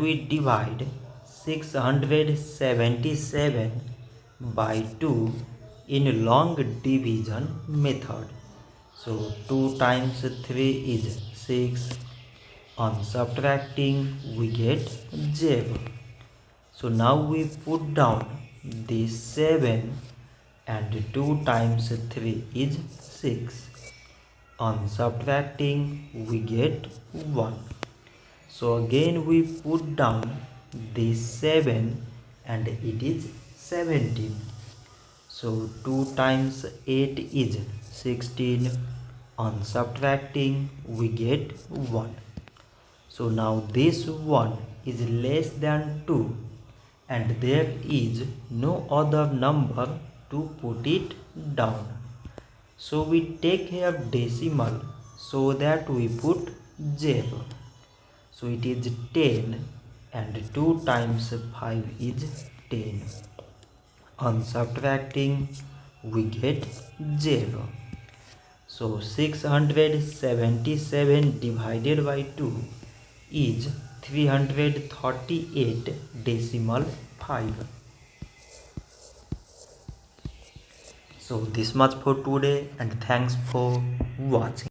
we divide 677 by 2 in long division method. So 2 times 3 is 6. On subtracting we get 0. So now we put down the 7 and 2 times 3 is 6. On subtracting we get 1. So again we put down the 7 and it is 17. So 2 times 8 is 16. On subtracting we get 1. So now this 1 is less than 2 and there is no other number to put it down. So we take here decimal so that we put 0. So it is 10 and 2 times 5 is 10. On subtracting we get 0. So 677 divided by 2 is 338 decimal 5. So this much for today and thanks for watching.